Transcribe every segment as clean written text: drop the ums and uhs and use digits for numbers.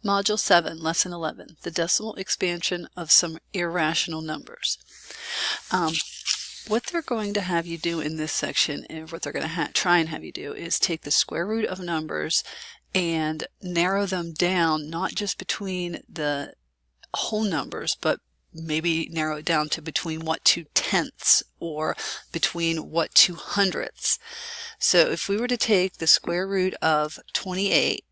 Module 7, Lesson 11, the decimal expansion of some irrational numbers. What they're going to have you do in this section, and what they're going to try and have you do, is take the square root of numbers and narrow them down, not just between the whole numbers, but maybe narrow it down to between what 2/10ths or between what 2/100ths. So if we were to take the square root of 28,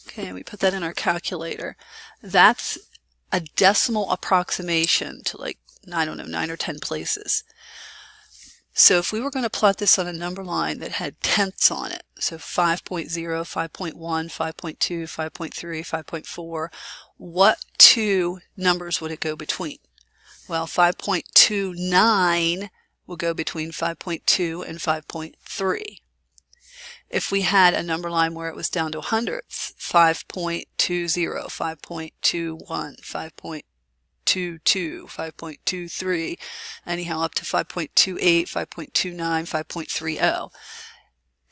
okay, we put that in our calculator. That's a decimal approximation to, like, I don't know, 9 or 10 places. So if we were going to plot this on a number line that had tenths on it, so 5.0, 5.1, 5.2, 5.3, 5.4, what two numbers would it go between? Well, 5.29 will go between 5.2 and 5.3. If we had a number line where it was down to hundredths, 5.20, 5.21, 5.22, 5.23, anyhow up to 5.28, 5.29, 5.30.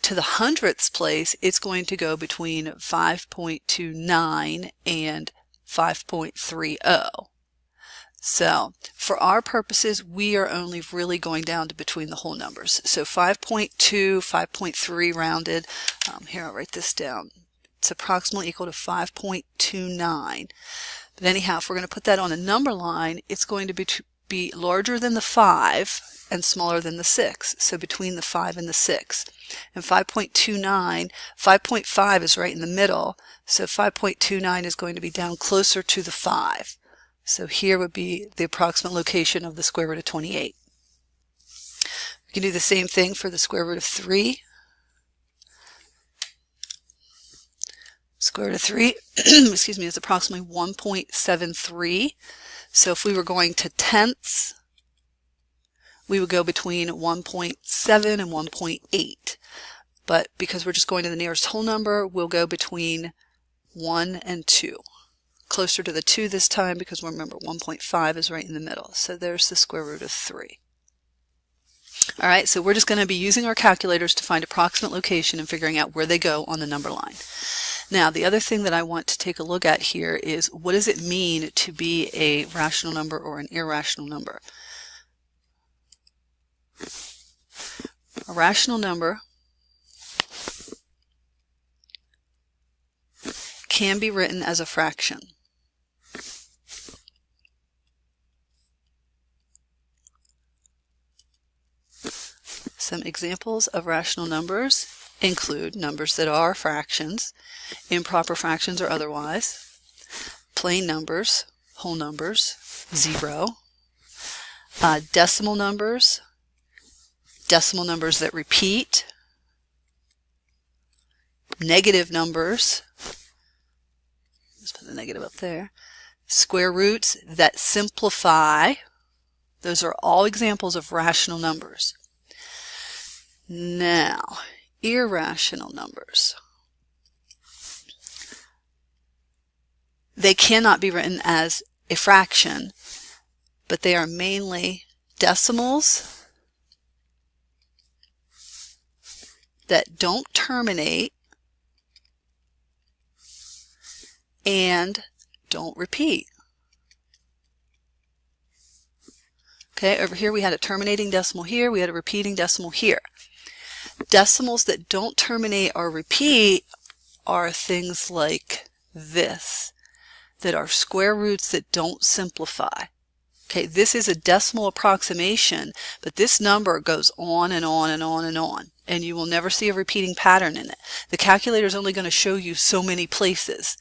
To the hundredths place, it's going to go between 5.29 and 5.30. So for our purposes, we are only really going down to between the whole numbers. So 5.2, 5.3 rounded. Here, I'll write this down. It's approximately equal to 5.29. But anyhow, if we're going to put that on a number line, it's going to be larger than the 5 and smaller than the 6. So between the 5 and the 6. And 5.29, 5.5 is right in the middle. So 5.29 is going to be down closer to the 5. So here would be the approximate location of the square root of 28. We can do the same thing for the square root of 3. Square root of 3, excuse me, is approximately 1.73. So if we were going to tenths, we would go between 1.7 and 1.8. But because we're just going to the nearest whole number, we'll go between 1 and 2. Closer to the 2 this time, because remember 1.5 is right in the middle. So there's the square root of 3. Alright, so we're just going to be using our calculators to find approximate location and figuring out where they go on the number line. Now, the other thing that I want to take a look at here is, what does it mean to be a rational number or an irrational number? A rational number can be written as a fraction. Some examples of rational numbers include numbers that are fractions, improper fractions or otherwise, plain numbers, whole numbers, 0, decimal numbers that repeat, negative numbers, let's put the negative up there, square roots that simplify. Those are all examples of rational numbers. Now, irrational numbers. They cannot be written as a fraction, but they are mainly decimals that don't terminate and don't repeat. Okay, over here we had a terminating decimal here, we had a repeating decimal here. Decimals that don't terminate or repeat are things like this, that are square roots that don't simplify. Okay, this is a decimal approximation, but this number goes on and on and on and on, and you will never see a repeating pattern in it. The calculator is only going to show you so many places,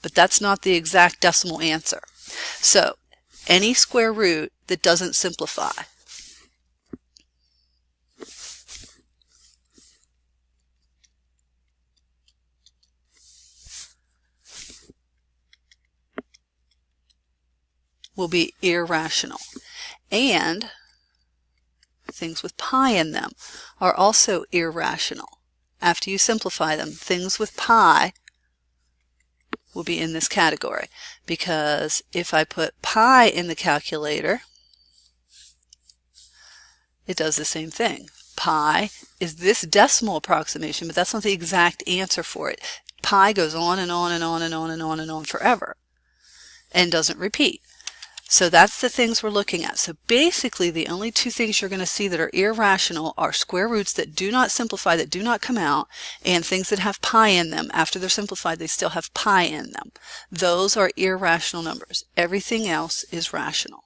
but that's not the exact decimal answer. So, any square root that doesn't simplify. Will be irrational. And things with pi in them are also irrational. After you simplify them, things with pi will be in this category, because if I put pi in the calculator, it does the same thing. Pi is this decimal approximation, but that's not the exact answer for it. Pi goes on and on and on and on and on and on forever and doesn't repeat. So that's the things we're looking at. So basically the only two things you're going to see that are irrational are square roots that do not simplify, that do not come out, and things that have pi in them. After they're simplified, they still have pi in them. Those are irrational numbers. Everything else is rational.